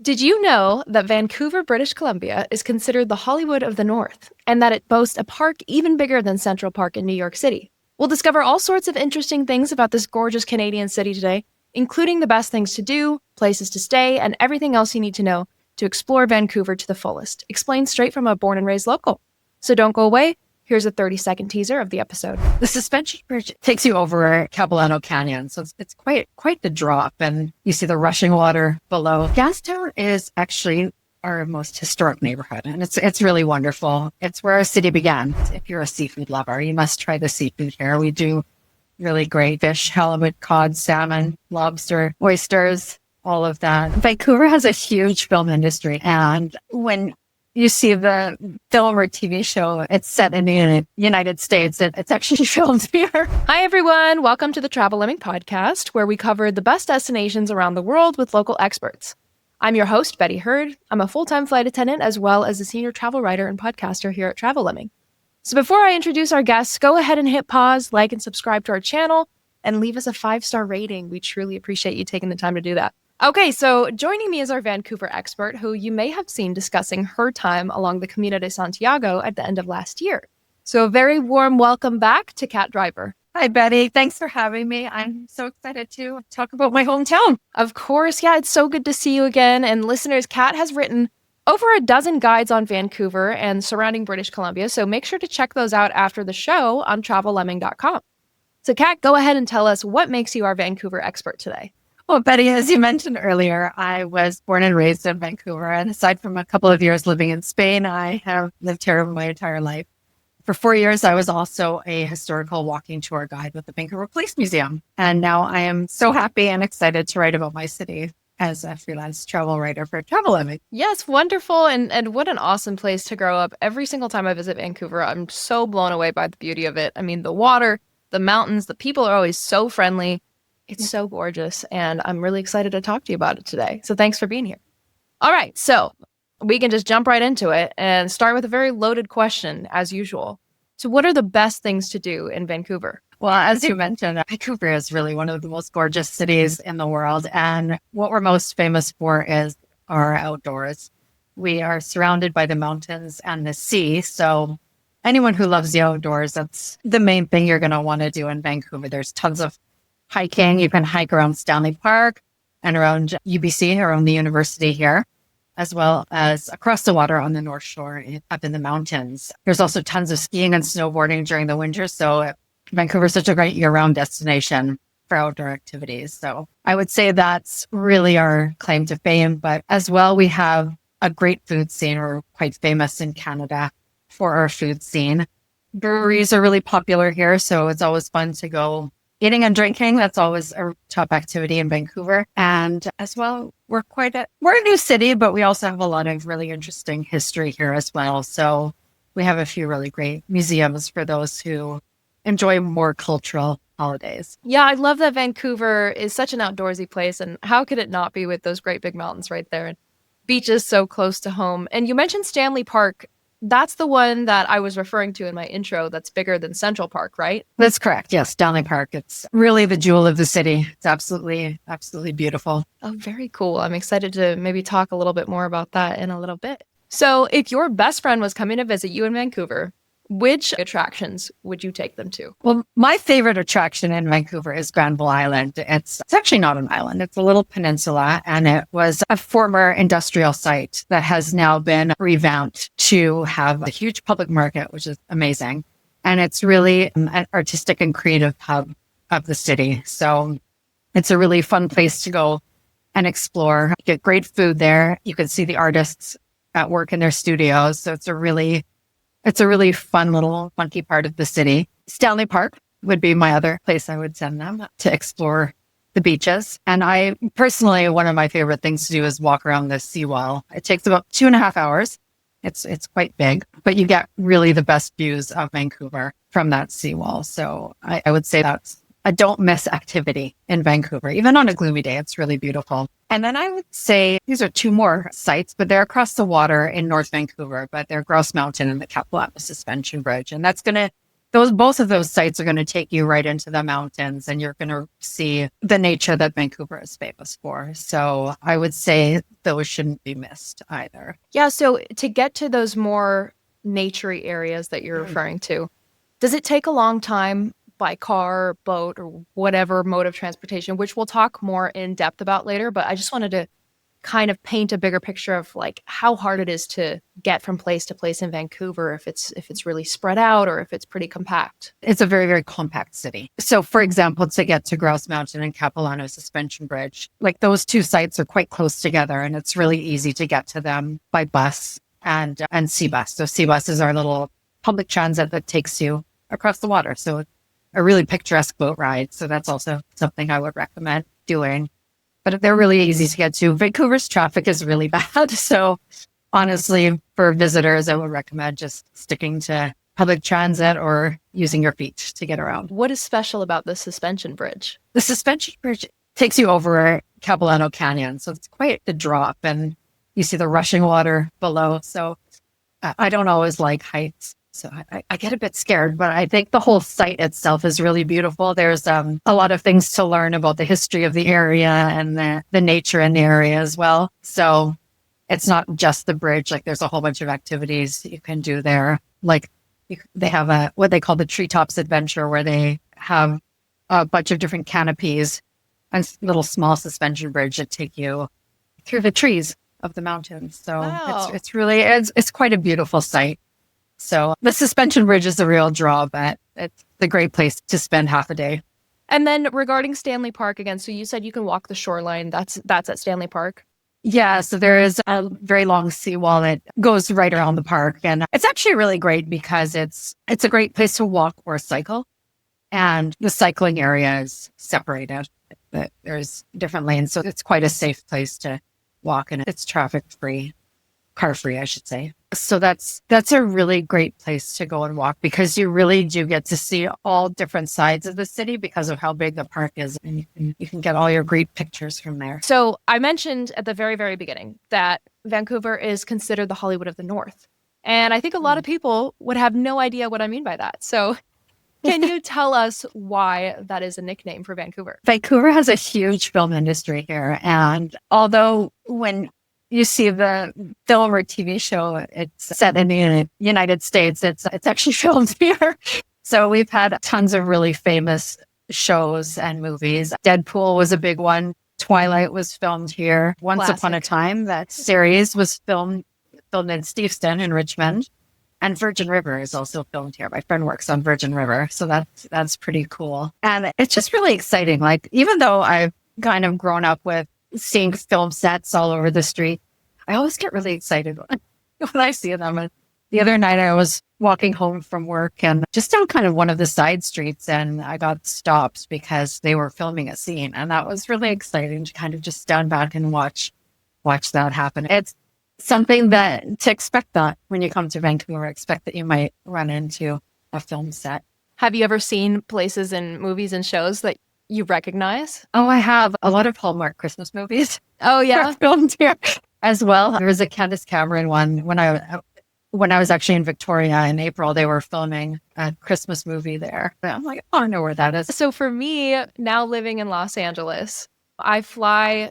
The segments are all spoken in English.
Did you know that Vancouver, British Columbia is considered the Hollywood of the North and that it boasts a park even bigger than Central Park in New York City? We'll discover all sorts of interesting things about this gorgeous Canadian city today, including the best things to do, places to stay, and everything else you need to know to explore Vancouver to the fullest, explained straight from a born and raised local. So don't go away. Here's a 30-second teaser of the episode. The suspension bridge takes you over Capilano Canyon, so it's quite the drop, and you see the rushing water below. Gastown is actually our most historic neighborhood, and it's really wonderful. It's where our city began. If you're a seafood lover, you must try the seafood here. We do really great fish, halibut, cod, salmon, lobster, oysters, all of that. Vancouver has a huge film industry, and when you see the film or TV show, it's set in the United States. It's actually filmed here. Hi, everyone. Welcome to the Travel Lemming podcast, where we cover the best destinations around the world with local experts. I'm your host, Betty Hurd. I'm a full-time flight attendant as well as a senior travel writer and podcaster here at Travel Lemming. So before I introduce our guests, go ahead and hit pause, like and subscribe to our channel, and leave us a 5-star rating. We truly appreciate you taking the time to do that. Okay, so joining me is our Vancouver expert, who you may have seen discussing her time along the Camino de Santiago at the end of last year. So a very warm welcome back to Kat Driver. Hi, Betty. Thanks for having me. I'm so excited to talk about my hometown. Of course, yeah, it's so good to see you again. And listeners, Kat has written over a dozen guides on Vancouver and surrounding British Columbia, so make sure to check those out after the show on travellemming.com. So Kat, go ahead and tell us what makes you our Vancouver expert today. Well, Betty, as you mentioned earlier, I was born and raised in Vancouver. And aside from a couple of years living in Spain, I have lived here my entire life. For 4 years, I was also a historical walking tour guide with the Vancouver Police Museum. And now I am so happy and excited to write about my city as a freelance travel writer for Travel Lemming. Yes, wonderful. And what an awesome place to grow up. Every single time I visit Vancouver, I'm so blown away by the beauty of it. I mean, the water, the mountains, the people are always so friendly. It's so gorgeous, and I'm really excited to talk to you about it today. So thanks for being here. All right, so we can just jump right into it and start with a very loaded question, as usual. So what are the best things to do in Vancouver? Well, as you mentioned, Vancouver is really one of the most gorgeous cities in the world, and what we're most famous for is our outdoors. We are surrounded by the mountains and the sea, so anyone who loves the outdoors, that's the main thing you're going to want to do in Vancouver. There's tons of hiking. You can hike around Stanley Park and around UBC, around the university here, as well as across the water on the North Shore up in the mountains. There's also tons of skiing and snowboarding during the winter. So Vancouver is such a great year-round destination for outdoor activities. So I would say that's really our claim to fame. But as well, we have a great food scene. We're quite famous in Canada for our food scene. Breweries are really popular here. So it's always fun to go eating and drinking. That's always a top activity in Vancouver. And as well, we're a new city, but we also have a lot of really interesting history here as well. So we have a few really great museums for those who enjoy more cultural holidays. Yeah, I love that Vancouver is such an outdoorsy place. And how could it not be with those great big mountains right there and beaches so close to home? And you mentioned Stanley Park. That's the one that I was referring to in my intro that's bigger than Central Park, right? That's correct. Yes, Stanley Park. It's really the jewel of the city. It's absolutely beautiful. Oh, very cool. I'm excited to maybe talk a little bit more about that in a little bit. So if your best friend was coming to visit you in Vancouver, which attractions would you take them to? Well, my favorite attraction in Vancouver is Granville Island. It's actually not an island. It's a little peninsula, and it was a former industrial site that has now been revamped to have a huge public market, which is amazing. And it's really an artistic and creative hub of the city. So it's a really fun place to go and explore. You get great food there. You can see the artists at work in their studios. So it's a really fun little funky part of the city. Stanley Park would be my other place I would send them to explore the beaches. And I personally, one of my favorite things to do is walk around the seawall. It takes about 2.5 hours. It's quite big, but you get really the best views of Vancouver from that seawall. So I would say that's a don't miss activity in Vancouver. Even on a gloomy day, it's really beautiful. And then I would say these are 2 more sites, but they're across the water in North Vancouver, but they're Grouse Mountain and the Capilano Suspension Bridge. And that's going to both of those sites are going to take you right into the mountains, and you're going to see the nature that Vancouver is famous for. So I would say those shouldn't be missed either. Yeah. So to get to those more naturey areas that you're referring to, does it take a long time by car, boat, or whatever mode of transportation, which we'll talk more in depth about later? But I just wanted to kind of paint a bigger picture of like how hard it is to get from place to place in Vancouver, if it's really spread out or if it's pretty compact. It's a very, very compact city. So for example, to get to Grouse Mountain and Capilano Suspension Bridge, like those two sites are quite close together, and it's really easy to get to them by bus and Seabus. So Seabus is our little public transit that takes you across the water. So a really picturesque boat ride. So that's also something I would recommend doing. But they're really easy to get to. Vancouver's traffic is really bad. So honestly, for visitors, I would recommend just sticking to public transit or using your feet to get around. What is special about the suspension bridge? The suspension bridge takes you over Capilano Canyon. So it's quite a drop, and you see the rushing water below. So I don't always like heights. So I get a bit scared, but I think the whole site itself is really beautiful. There's a lot of things to learn about the history of the area and the nature in the area as well. So it's not just the bridge. Like there's a whole bunch of activities you can do there. Like they have what they call the Treetops Adventure, where they have a bunch of different canopies and little small suspension bridge that take you through the trees of the mountains. So wow. it's quite a beautiful site. So the suspension bridge is a real draw, but it's a great place to spend half a day. And then regarding Stanley Park again, so you said you can walk the shoreline. That's at Stanley Park? Yeah, so there is a very long seawall that goes right around the park. And it's actually really great because it's a great place to walk or cycle. And the cycling area is separated. But there's different lanes. So it's quite a safe place to walk, and it's traffic free. Car free, I should say. So that's a really great place to go and walk, because you really do get to see all different sides of the city because of how big the park is. And you can get all your great pictures from there. So I mentioned at the very, very beginning that Vancouver is considered the Hollywood of the North. And I think a lot of people would have no idea what I mean by that. So can you tell us why that is a nickname for Vancouver? Vancouver has a huge film industry here. And although when you see the film or TV show, it's set in the United States, it's actually filmed here. So we've had tons of really famous shows and movies. Deadpool was a big one. Twilight was filmed here. Once Upon a Time, that series was filmed in Steveston in Richmond. And Virgin River is also filmed here. My friend works on Virgin River. So that's pretty cool. And it's just really exciting. Like, even though I've kind of grown up with seeing film sets all over the street, I always get really excited when I see them. And the other night I was walking home from work and just down kind of one of the side streets, and I got stopped because they were filming a scene. And that was really exciting to kind of just stand back and watch that happen. It's something that to expect that when you come to Vancouver, expect that you might run into a film set. Have you ever seen places in movies and shows that you recognize? Oh, I have. A lot of Hallmark Christmas movies. Oh, yeah. Filmed here as well. There was a Candace Cameron one when I was actually in Victoria in April. They were filming a Christmas movie there. I'm like, oh, I know where that is. So for me, now living in Los Angeles, I find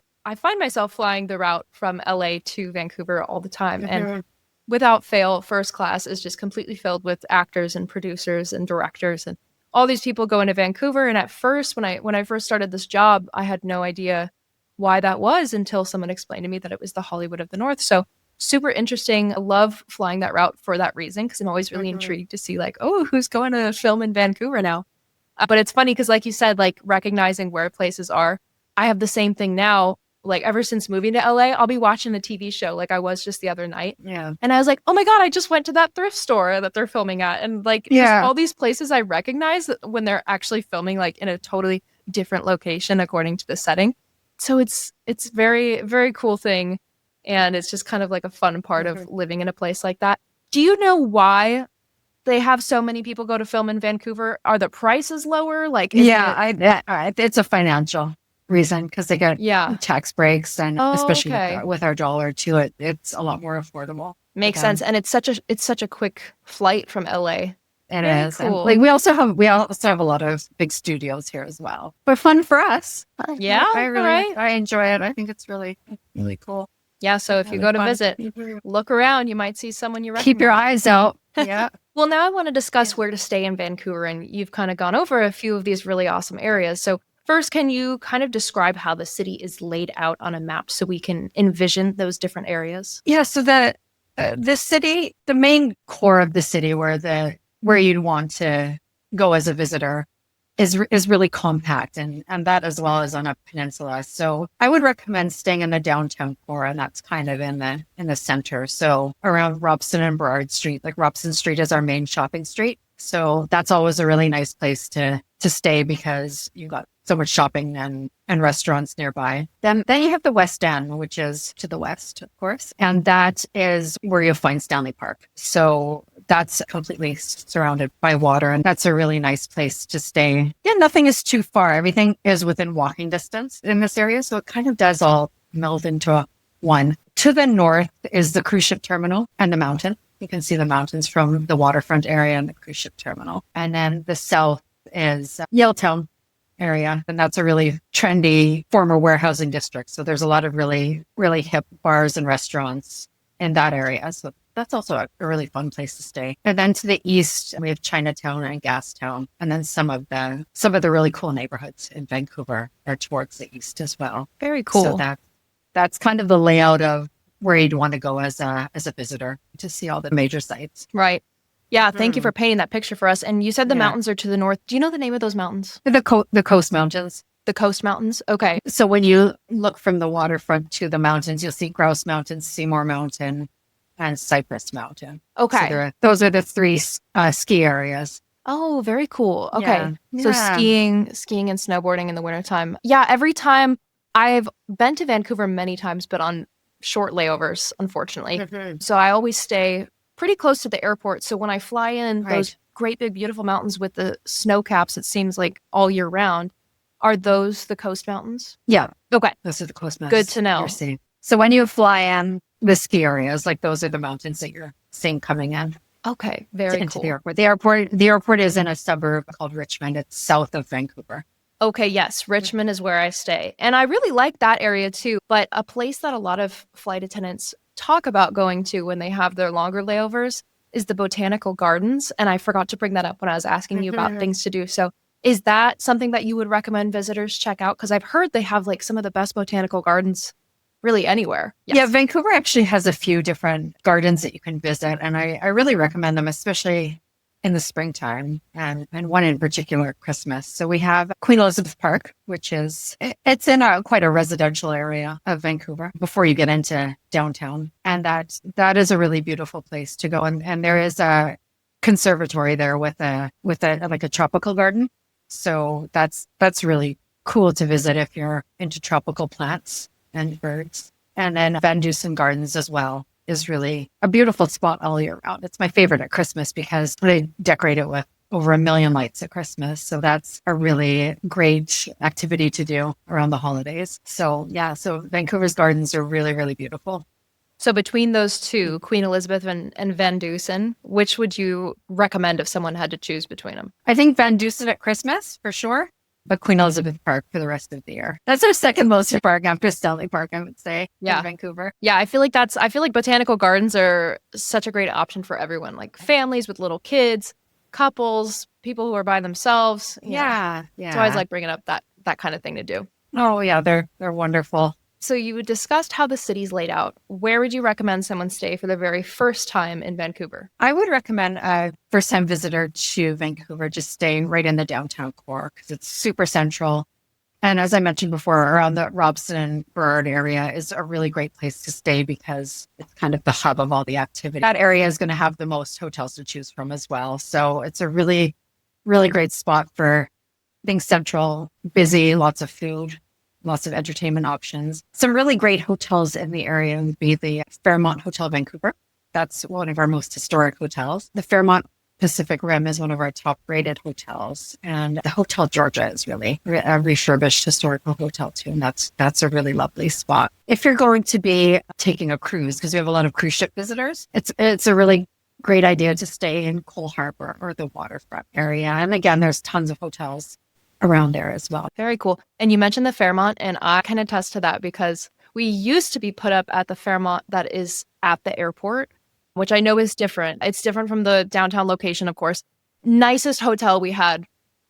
myself flying the route from LA to Vancouver all the time. And without fail, first class is just completely filled with actors and producers and directors, and all these people go into Vancouver. And at first, when I first started this job, I had no idea why that was until someone explained to me that it was the Hollywood of the North. So super interesting. I love flying that route for that reason, because I'm always really intrigued to see like, oh, who's going to film in Vancouver now? But it's funny because, like you said, like recognizing where places are. I have the same thing now. Like ever since moving to LA, I'll be watching the TV show like I was just the other night. Yeah. And I was like, oh my God, I just went to that thrift store that they're filming at. And like just all these places I recognize when they're actually filming like in a totally different location according to the setting. So it's very, very cool thing. And it's just kind of like a fun part of living in a place like that. Do you know why they have so many people go to film in Vancouver? Are the prices lower? Like, it's a financial reason, because they get tax breaks, and especially with our dollar too, it's a lot more affordable. Makes sense. And it's such a quick flight from LA. It Very is. And cool. like we also have a lot of big studios here as well. But fun for us. Yeah, I really right. I enjoy it. I think it's really cool. Yeah, so if you Really go to fun. visit, look around. You might see someone you recognize. Keep your eyes out. Yeah. Well, now I want to discuss where to stay in Vancouver, and you've kind of gone over a few of these really awesome areas. So first, can you kind of describe how the city is laid out on a map so we can envision those different areas? Yeah, so the city, the main core of the city where you'd want to go as a visitor is really compact, and that as well as on a peninsula. So I would recommend staying in the downtown core, and that's kind of in the center. So around Robson and Burrard Street, like Robson Street is our main shopping street. So that's always a really nice place to stay because you got so much shopping and restaurants nearby. Then you have the West End, which is to the west, of course. And that is where you'll find Stanley Park. So that's completely surrounded by water. And that's a really nice place to stay. Yeah, nothing is too far. Everything is within walking distance in this area. So it kind of does all meld into one. To the north is the cruise ship terminal and the mountain. You can see the mountains from the waterfront area and the cruise ship terminal. And then the south is Yaletown area. And that's a really trendy former warehousing district. So there's a lot of really, really hip bars and restaurants in that area. So that's also a really fun place to stay. And then to the east, we have Chinatown and Gastown. And then some of the really cool neighborhoods in Vancouver are towards the east as well. Very cool. So that's kind of the layout of where you'd want to go as a visitor to see all the major sites. Right. Yeah, thank you for painting that picture for us. And you said the Yeah. mountains are to the north. Do you know the name of those mountains? The Coast Mountains. The Coast Mountains? Okay. So when you look from the waterfront to the mountains, you'll see Grouse Mountain, Seymour Mountain, and Cypress Mountain. Okay. So those are the three ski areas. Oh, very cool. Okay. Yeah. So Yeah. skiing and snowboarding in the wintertime. Yeah, every time I've been to Vancouver many times, but on short layovers, unfortunately. Mhm. So I always stay pretty close to the airport. So when I fly in, Right. those great big beautiful mountains with the snow caps, it seems like all year round, are those the Coast Mountains? Yeah, Okay. those are the Coast Mountains. Good to know. You're seeing. So when you fly in the ski areas, like those are the mountains that you're seeing coming in Okay. Very into cool. the airport. The airport is in a suburb called Richmond. It's south of Vancouver. Okay, yes, Richmond is where I stay. And I really like that area too. But a place that a lot of flight attendants talk about going to when they have their longer layovers is the Botanical Gardens. And I forgot to bring that up when I was asking you about things to do. So is that something that you would recommend visitors check out? Because I've heard they have like some of the best botanical gardens really anywhere. Yes. Yeah, Vancouver actually has a few different gardens that you can visit. And I really recommend them, especially in the springtime, and one in particular at Christmas. So we have Queen Elizabeth Park, which it's in quite a residential area of Vancouver before you get into downtown. And that is a really beautiful place to go. And there is a conservatory there with a like a tropical garden. So that's really cool to visit if you're into tropical plants and birds. And then Van Dusen Gardens as well is really a beautiful spot all year round. It's my favorite at Christmas because they decorate it with over 1 million lights at Christmas. So that's a really great activity to do around the holidays. So yeah, so Vancouver's gardens are really, really beautiful. So between those two, Queen Elizabeth and Van Dusen, which would you recommend if someone had to choose between them? I think Van Dusen at Christmas for sure, but Queen Elizabeth Park for the rest of the year. That's our second most park after Stanley Park, I would say, Yeah. in Vancouver. Yeah, I feel like botanical gardens are such a great option for everyone, like families with little kids, couples, people who are by themselves. you know. Yeah. So I always like bringing up that kind of thing to do. Oh yeah, they're wonderful. So you discussed how the city's laid out. Where would you recommend someone stay for the very first time in Vancouver? I would recommend a first-time visitor to Vancouver just stay right in the downtown core because it's super central. And as I mentioned before, around the Robson and Burrard area is a really great place to stay because it's kind of the hub of all the activity. That area is going to have the most hotels to choose from as well. So it's a really, really great spot for being central, busy, lots of food, lots of entertainment options. Some really great hotels in the area would be the Fairmont Hotel Vancouver. That's one of our most historic hotels. The Fairmont Pacific Rim is one of our top rated hotels. And the Hotel Georgia is really a refurbished historical hotel too. And that's a really lovely spot. If you're going to be taking a cruise, because we have a lot of cruise ship visitors, it's a really great idea to stay in Cole Harbor or the waterfront area. And again, there's tons of hotels around there as well. Very cool. And you mentioned the Fairmont, and I can attest to that because we used to be put up at the Fairmont that is at the airport, which I know is different. It's different from the downtown location, of course. Nicest hotel we had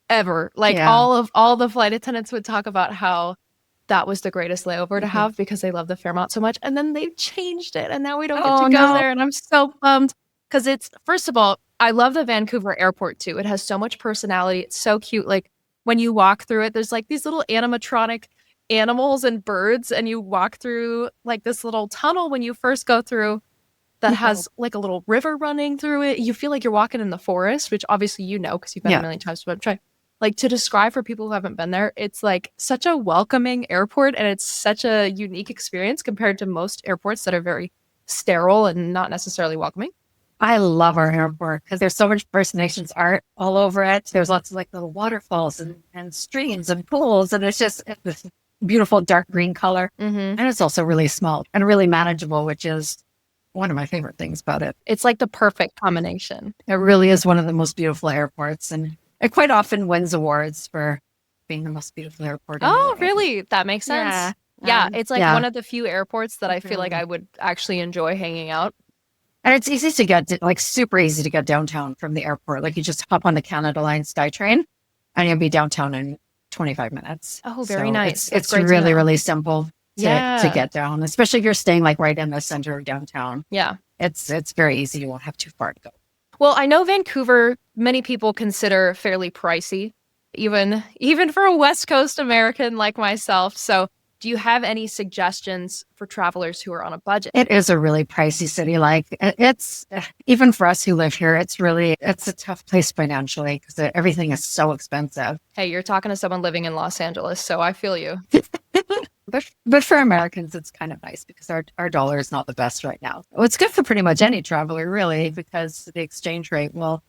ever. Like all the flight attendants would talk about how that was the greatest layover to have because they love the Fairmont so much. And then they changed it and now we don't get to go there. And I'm so bummed because it's, first of all, I love the Vancouver airport too. It has so much personality. It's so cute. Like when you walk through it, there's like these little animatronic animals and birds, and you walk through like this little tunnel when you first go through that has like a little river running through it. You feel like you're walking in the forest, which obviously you know because you've been a million times, but I'm trying like to describe for people who haven't been there. It's like such a welcoming airport, and it's such a unique experience compared to most airports that are very sterile and not necessarily welcoming. I love our airport because there's so much First Nations art all over it. There's lots of like little waterfalls and streams and pools. And it's this beautiful dark green color. And it's also really small and really manageable, which is one of my favorite things about it. It's like the perfect combination. It really is one of the most beautiful airports. And it quite often wins awards for being the most beautiful airport. Oh, really? That makes sense. Yeah. It's like one of the few airports that I feel like I would actually enjoy hanging out. And it's easy to get, like super easy to get downtown from the airport. Like you just hop on the Canada Line SkyTrain and you'll be downtown in 25 minutes. Oh, very nice. It's really, really simple to get down, especially if you're staying like right in the center of downtown. Yeah. It's very easy. You won't have too far to go. Well, I know Vancouver, many people consider fairly pricey, even for a West Coast American like myself. So do you have any suggestions for travelers who are on a budget? It is a really pricey city. Like it's, even for us who live here, it's a tough place financially because everything is so expensive. Hey, you're talking to someone living in Los Angeles, so I feel you. But for Americans, it's kind of nice because our dollar is not the best right now. Well, it's good for pretty much any traveler, really, because the exchange rate will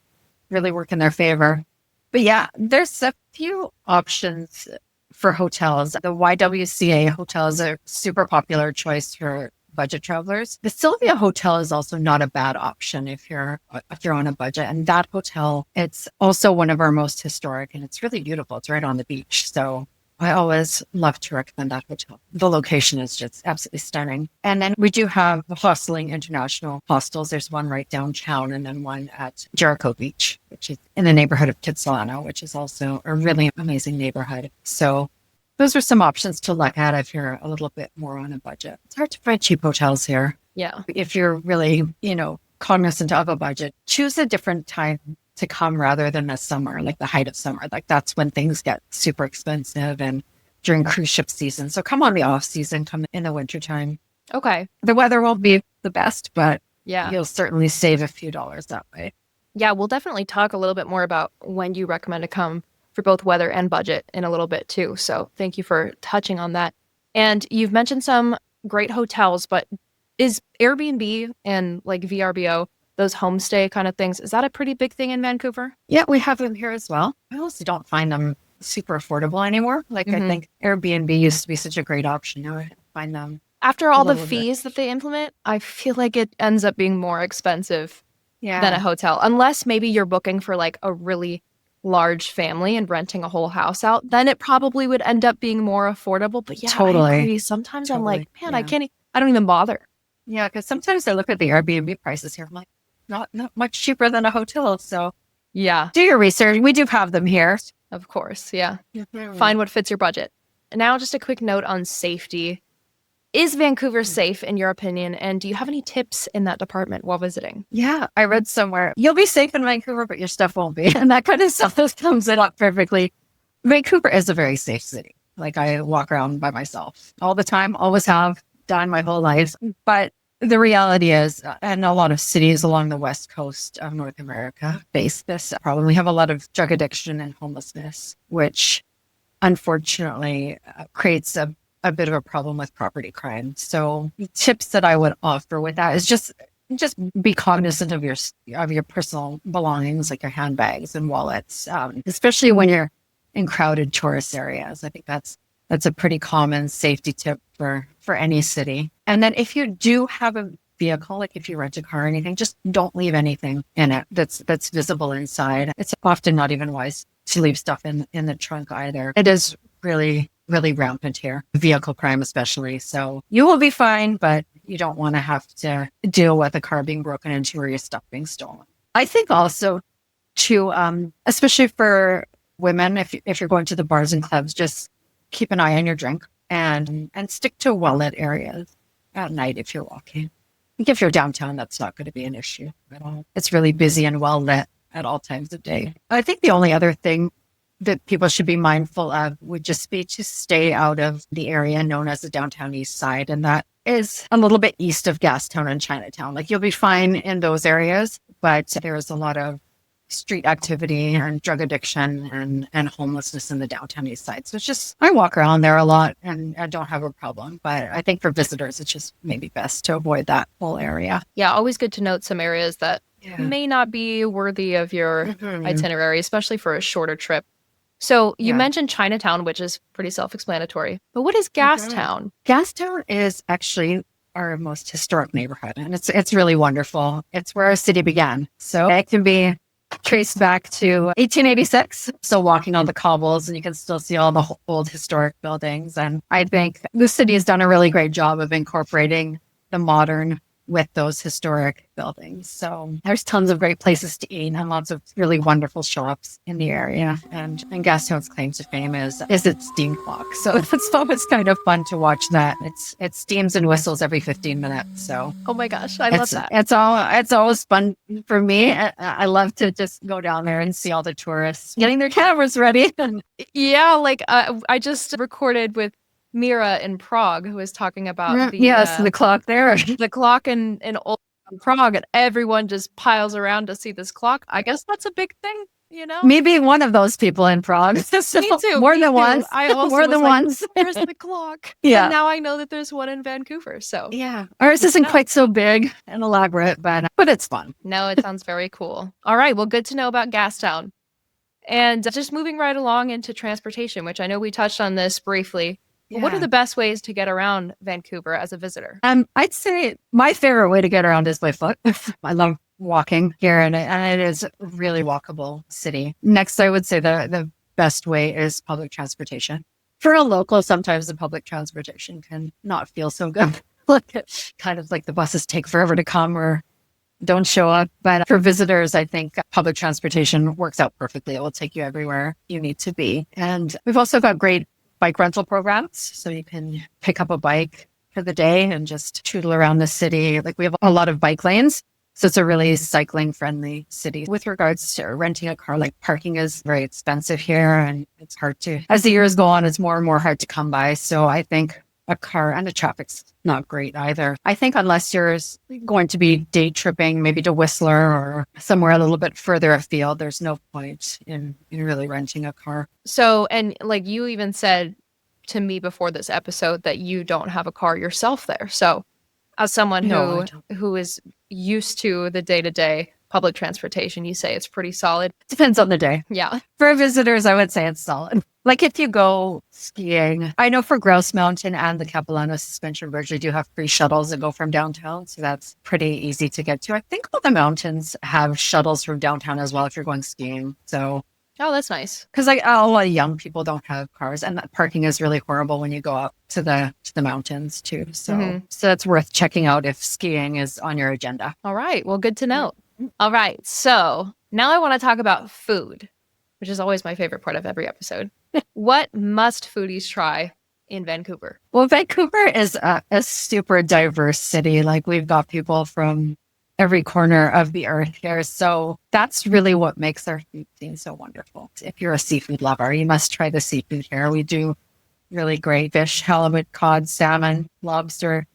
really work in their favor. But yeah, there's a few options for hotels. The YWCA hotel is a super popular choice for budget travelers. The Sylvia Hotel is also not a bad option if you're on a budget. And that hotel, it's also one of our most historic, and it's really beautiful. It's right on the beach. So I always love to recommend that hotel. The location is just absolutely stunning. And then we do have the Hostling International Hostels. There's one right downtown and then one at Jericho Beach, which is in the neighborhood of Kitsilano, which is also a really amazing neighborhood. So those are some options to look at if you're a little bit more on a budget. It's hard to find cheap hotels here. Yeah. If you're really, cognizant of a budget, choose a different time to come rather than the summer, like the height of summer. Like that's when things get super expensive and during cruise ship season. So come on the off season, come in the wintertime. Okay. The weather won't be the best, but yeah, you'll certainly save a few dollars that way. Yeah, we'll definitely talk a little bit more about when you recommend to come for both weather and budget in a little bit too. So thank you for touching on that. And you've mentioned some great hotels, but is Airbnb and like VRBO, those homestay kind of things, is that a pretty big thing in Vancouver? Yeah, we have them here as well. I also don't find them super affordable anymore. Like I think Airbnb used to be such a great option. Now I find them after all the fees that they implement, I feel like it ends up being more expensive than a hotel. Unless maybe you're booking for like a really large family and renting a whole house out, then it probably would end up being more affordable. But yeah, totally. I agree. Sometimes I'm like, man, I don't even bother. Yeah, because sometimes I look at the Airbnb prices here. I'm like, not much cheaper than a hotel. So yeah, do your research. We do have them here. Of course, yeah. Find what fits your budget. And now just a quick note on safety. Is Vancouver safe in your opinion? And do you have any tips in that department while visiting? Yeah, I read somewhere, you'll be safe in Vancouver, but your stuff won't be. And that kind of stuff comes it up perfectly. Vancouver is a very safe city. Like I walk around by myself all the time, always have done my whole life. But the reality is, and a lot of cities along the west coast of North America face this problem. We have a lot of drug addiction and homelessness, which unfortunately creates a bit of a problem with property crime. So tips that I would offer with that is just be cognizant of your personal belongings, like your handbags and wallets, especially when you're in crowded tourist areas. I think that's a pretty common safety tip for any city. And then if you do have a vehicle, like if you rent a car or anything, just don't leave anything in it that's visible inside. It's often not even wise to leave stuff in the trunk either. It is really, really rampant here, vehicle crime especially. So you will be fine, but you don't want to have to deal with a car being broken into or your stuff being stolen. I think also to, especially for women, if you're going to the bars and clubs, just keep an eye on your drink and stick to well-lit areas at night if you're walking. I think if you're downtown, that's not going to be an issue at all. It's really busy and well-lit at all times of day. I think the only other thing that people should be mindful of would just be to stay out of the area known as the downtown east side. And that is a little bit east of Gastown and Chinatown. Like you'll be fine in those areas, but there's a lot of street activity and drug addiction and homelessness in the downtown east side. So it's just, I walk around there a lot and I don't have a problem. But I think for visitors, it's just maybe best to avoid that whole area. Yeah, always good to note some areas that may not be worthy of your itinerary, especially for a shorter trip. So you mentioned Chinatown, which is pretty self-explanatory. But what is Gastown? Gastown is actually our most historic neighborhood, and it's really wonderful. It's where our city began. So it can be traced back to 1886. So walking on the cobbles, and you can still see all the old historic buildings. And I think the city has done a really great job of incorporating the modern with those historic buildings. So there's tons of great places to eat and lots of really wonderful shops in the area. And Gastown's claim to fame is its steam clock. So it's always kind of fun to watch that. It steams and whistles every 15 minutes. So oh my gosh, I love that. It's always fun for me. I love to just go down there and see all the tourists getting their cameras ready. Yeah, like I just recorded with Mira in Prague, who was talking about the clock there. The clock in old Prague, and everyone just piles around to see this clock. I guess that's a big thing, you know? Maybe one of those people in Prague. Me too. More than once. I also more than like, once. Where's the clock? Yeah. And now I know that there's one in Vancouver. So yeah, ours isn't quite so big and elaborate, but it's fun. No, it sounds very cool. All right, well, good to know about Gastown. And just moving right along into transportation, which I know we touched on this briefly. Yeah. What are the best ways to get around Vancouver as a visitor? I'd say my favorite way to get around is by foot. I love walking here, and it is a really walkable city. Next, I would say the best way is public transportation. For a local, sometimes the public transportation can not feel so good. Kind of like the buses take forever to come or don't show up. But for visitors, I think public transportation works out perfectly. It will take you everywhere you need to be. And we've also got great bike rental programs. So you can pick up a bike for the day and just tootle around the city. Like we have a lot of bike lanes. So it's a really cycling friendly city. With regards to renting a car, like parking is very expensive here and it's hard to, as the years go on, it's more and more hard to come by. So I think a car and the traffic's not great either. I think unless you're going to be day tripping, maybe to Whistler or somewhere a little bit further afield, there's no point in really renting a car. So, and like you even said to me before this episode that you don't have a car yourself there. So as someone who is used to the day-to-day public transportation, you say it's pretty solid? Depends on the day. Yeah. For visitors, I would say it's solid. Like if you go skiing, I know for Grouse Mountain and the Capilano Suspension Bridge, they do have free shuttles that go from downtown. So that's pretty easy to get to. I think all the mountains have shuttles from downtown as well if you're going skiing. So oh, that's nice. Because like a lot of young people don't have cars, and that parking is really horrible when you go up to the mountains too. So so that's worth checking out if skiing is on your agenda. All right. Well, good to know. All right. So now I want to talk about food, which is always my favorite part of every episode. What must foodies try in Vancouver? Well, Vancouver is a super diverse city. Like we've got people from every corner of the earth here. So that's really what makes our food scene so wonderful. If you're a seafood lover, you must try the seafood here. We do really great fish, halibut, cod, salmon, lobster,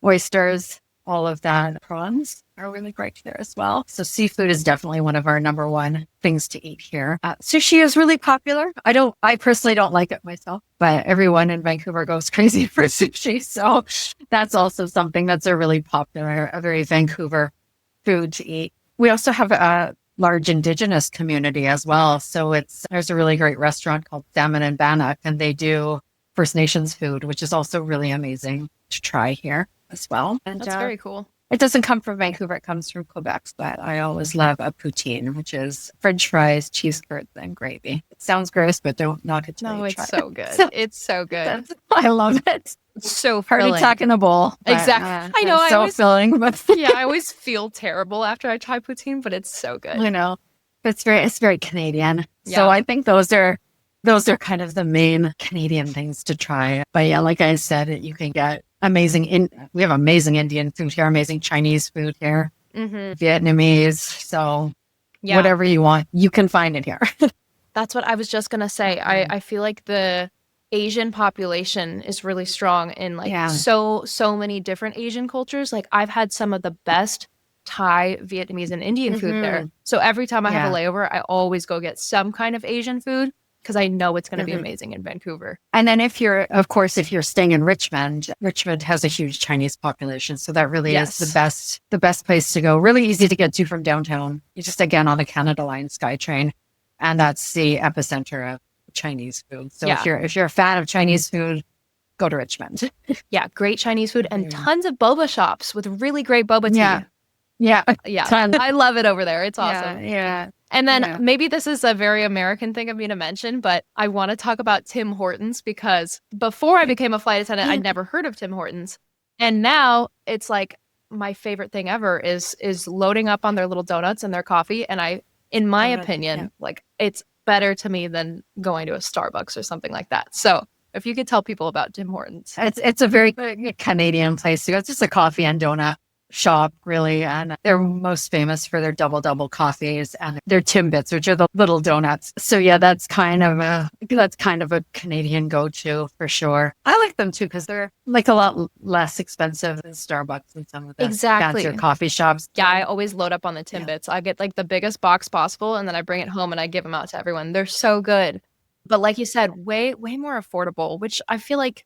oysters, all of that. Prawns are really great there as well. So seafood is definitely one of our number one things to eat here. Sushi is really popular. I personally don't like it myself, but everyone in Vancouver goes crazy for sushi. So that's also something that's a really popular, a very Vancouver food to eat. We also have a large Indigenous community as well. So there's a really great restaurant called Salmon and Bannock, and they do First Nations food, which is also really amazing to try here as well. And that's very cool. It doesn't come from Vancouver. It comes from Quebec. But I always love a poutine, which is French fries, cheese curds, and gravy. It sounds gross, but don't knock it till No, you it's try so it. good. So It's so good. I love it. It's so Hard to filling. tuck in a bowl. But, Exactly. I know. It's I so always, filling, but yeah, I always feel terrible after I try poutine, but it's so good. you know, it's very Canadian. Yeah. So I think those are kind of the main Canadian things to try. But yeah, like I said, you can get we have amazing Indian food here, amazing Chinese food here, Vietnamese. So whatever you want, you can find it here. That's what I was just gonna say. I feel like the Asian population is really strong in like so many different Asian cultures. Like I've had some of the best Thai, Vietnamese, and Indian food there. So every time I have a layover, I always go get some kind of Asian food because I know it's going to be amazing in Vancouver. And then if you're staying in Richmond, Richmond has a huge Chinese population. So that really is the best place to go. Really easy to get to from downtown. You just, again, on the Canada Line SkyTrain. And that's the epicenter of Chinese food. So if you're a fan of Chinese food, go to Richmond. Yeah, great Chinese food and tons of boba shops with really great boba tea. Yeah. I love it over there. It's awesome. Yeah. And then maybe this is a very American thing of me to mention, but I want to talk about Tim Hortons because before I became a flight attendant, I'd never heard of Tim Hortons. And now it's like my favorite thing ever is loading up on their little donuts and their coffee. And in my opinion, like it's better to me than going to a Starbucks or something like that. So if you could tell people about Tim Hortons. It's a very Canadian place to go. It's just a coffee and donut shop, really, and they're most famous for their double coffees and their Timbits, which are the little donuts. So yeah, that's kind of a Canadian go-to for sure. I like them too because they're like a lot less expensive than Starbucks and some of the fancier coffee shops. Yeah, I always load up on the Timbits. I get like the biggest box possible, and then I bring it home and I give them out to everyone. They're so good, but like you said, way more affordable, which I feel like.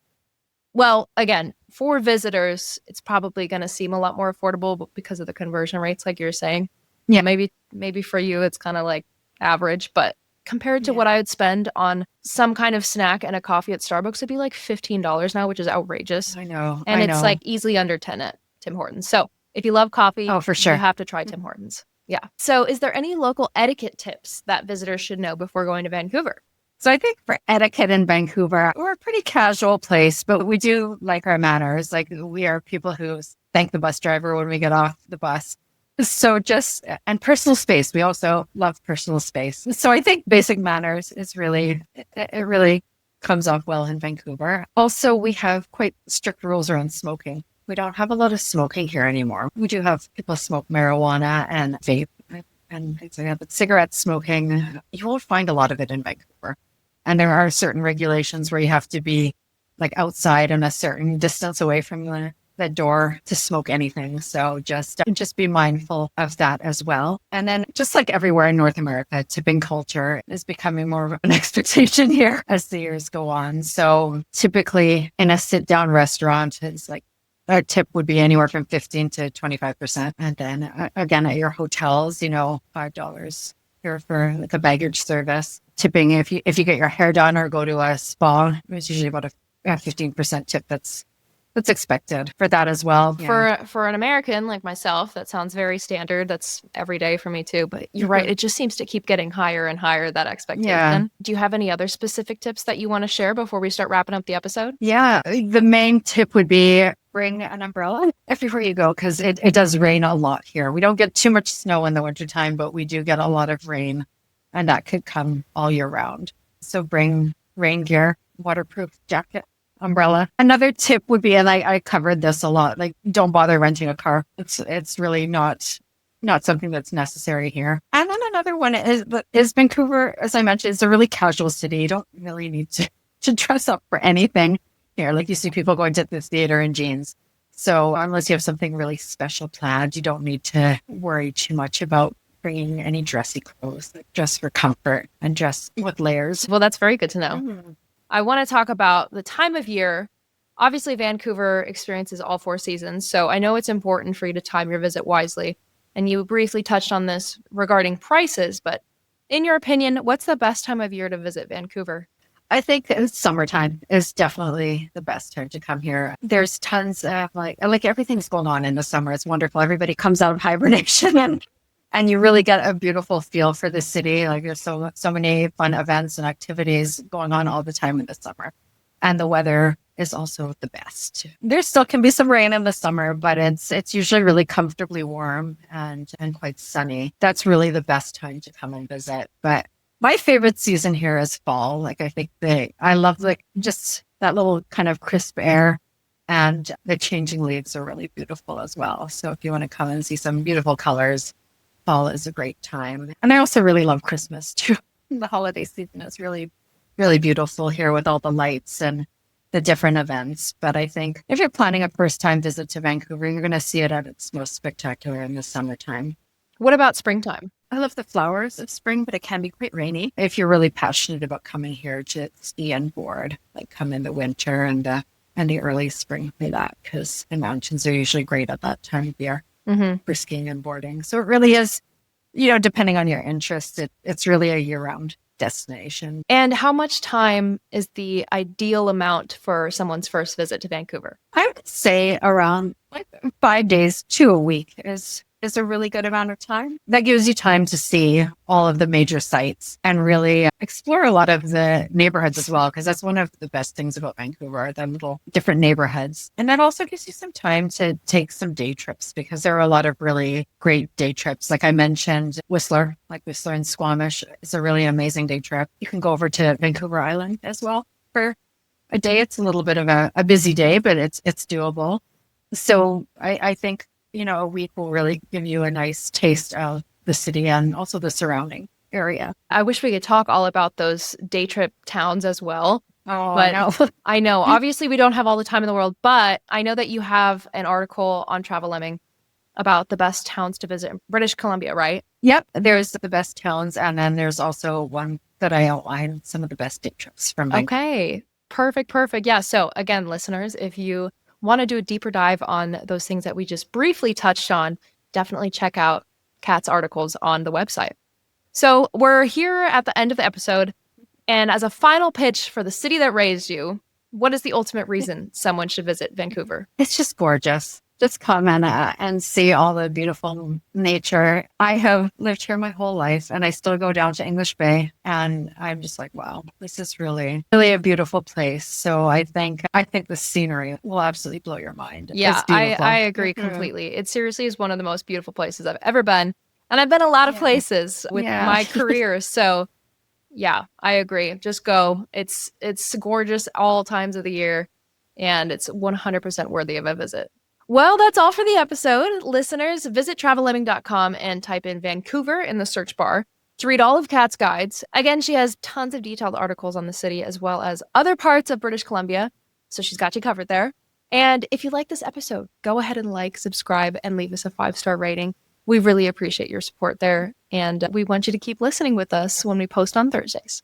Well, again, for visitors, it's probably going to seem a lot more affordable because of the conversion rates, like you're saying. Yeah, maybe for you, it's kind of like average, but compared to what I would spend on some kind of snack and a coffee at Starbucks, it'd be like $15 now, which is outrageous. I know. And it's like easily under 10 at Tim Hortons. So if you love coffee, for sure, you have to try Tim Hortons. Yeah. So is there any local etiquette tips that visitors should know before going to Vancouver? So I think for etiquette in Vancouver, we're a pretty casual place, but we do like our manners. Like we are people who thank the bus driver when we get off the bus. So and personal space. We also love personal space. So I think basic manners is really comes off well in Vancouver. Also, we have quite strict rules around smoking. We don't have a lot of smoking here anymore. We do have people smoke marijuana and vape and things like that, but cigarette smoking, you won't find a lot of it in Vancouver. And there are certain regulations where you have to be like outside and a certain distance away from the door to smoke anything. So just be mindful of that as well. And then just like everywhere in North America, tipping culture is becoming more of an expectation here as the years go on. So typically in a sit down restaurant, it's like our tip would be anywhere from 15 to 25%. And then again, at your hotels, $5 here for the baggage service. Tipping, if you get your hair done or go to a spa, it's usually about a 15% tip that's expected for that as well. Yeah. For an American like myself, that sounds very standard. That's every day for me too. But you're right. It just seems to keep getting higher and higher, that expectation. Yeah. Do you have any other specific tips that you want to share before we start wrapping up the episode? Yeah. The main tip would be bring an umbrella everywhere you go because it does rain a lot here. We don't get too much snow in the wintertime, but we do get a lot of rain. And that could come all year round. So bring rain gear, waterproof jacket, umbrella. Another tip would be, and I covered this a lot, like don't bother renting a car. It's really not something that's necessary here. And then another one is Vancouver, as I mentioned, is a really casual city. You don't really need to dress up for anything here. Like you see people going to the theater in jeans. So unless you have something really special planned, you don't need to worry too much about bringing any dressy clothes, just for comfort and just with layers. Well, that's very good to know. Mm-hmm. I want to talk about the time of year. Obviously, Vancouver experiences all 4 seasons, so I know it's important for you to time your visit wisely. And you briefly touched on this regarding prices, but in your opinion, what's the best time of year to visit Vancouver? I think summertime is definitely the best time to come here. There's tons of like everything's going on in the summer. It's wonderful. Everybody comes out of hibernation and you really get a beautiful feel for the city. Like there's so many fun events and activities going on all the time in the summer. And the weather is also the best. There still can be some rain in the summer, but it's usually really comfortably warm and quite sunny. That's really the best time to come and visit. But my favorite season here is fall. Like I think I love like just that little kind of crisp air, and the changing leaves are really beautiful as well. So if you want to come and see some beautiful colors, fall is a great time. And I also really love Christmas too. The holiday season is really, really beautiful here with all the lights and the different events. But I think if you're planning a first time visit to Vancouver, you're going to see it at its most spectacular in the summertime. What about springtime? I love the flowers of spring, but it can be quite rainy. If you're really passionate about coming here to ski and board, like come in the winter and the early spring for that, because the mountains are usually great at that time of year for skiing and boarding. So it really is, depending on your interest, it's really a year-round destination. And how much time is the ideal amount for someone's first visit to Vancouver? I would say around like 5 days to a week is a really good amount of time. That gives you time to see all of the major sites and really explore a lot of the neighborhoods as well, because that's one of the best things about Vancouver, the little different neighborhoods. And that also gives you some time to take some day trips, because there are a lot of really great day trips. Like I mentioned, Whistler and Squamish is a really amazing day trip. You can go over to Vancouver Island as well for a day. It's a little bit of a busy day, but it's doable. So I think a week will really give you a nice taste of the city and also the surrounding area. I wish we could talk all about those day trip towns as well. Oh, but no. I know, obviously we don't have all the time in the world, but I know that you have an article on Travel Lemming about the best towns to visit in British Columbia, right? Yep. There's the best towns. And then there's also one that I outlined, some of the best day trips from Vancouver. Okay. Perfect. Yeah. So again, listeners, if you want to do a deeper dive on those things that we just briefly touched on, definitely check out Kat's articles on the website. So we're here at the end of the episode. And as a final pitch for the city that raised you, what is the ultimate reason someone should visit Vancouver? It's just gorgeous. Just come and see all the beautiful nature. I have lived here my whole life, and I still go down to English Bay, and I'm just like, wow, this is really, really a beautiful place. So I think the scenery will absolutely blow your mind. Yeah, I agree completely. It seriously is one of the most beautiful places I've ever been. And I've been a lot of places with my career. So yeah, I agree. Just go. It's gorgeous all times of the year, and it's 100% worthy of a visit. Well, that's all for the episode. Listeners, visit travellemming.com and type in Vancouver in the search bar to read all of Kat's guides. Again, she has tons of detailed articles on the city as well as other parts of British Columbia, so she's got you covered there. And if you like this episode, go ahead and like, subscribe, and leave us a 5-star rating. We really appreciate your support there, and we want you to keep listening with us when we post on Thursdays.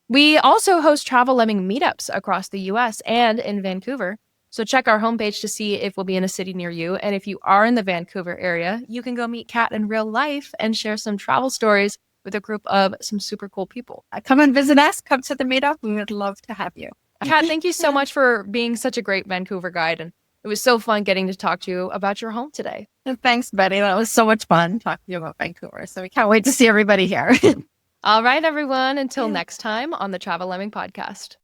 We also host Travel Lemming meetups across the U.S. and in Vancouver. So check our homepage to see if we'll be in a city near you. And if you are in the Vancouver area, you can go meet Kat in real life and share some travel stories with a group of some super cool people. Come and visit us. Come to the meetup. We would love to have you. Kat, thank you so much for being such a great Vancouver guide. And it was so fun getting to talk to you about your home today. And thanks, Betty. That was so much fun talking to you about Vancouver. So we can't wait to see everybody here. All right, everyone. Until next time on the Travel Lemming podcast.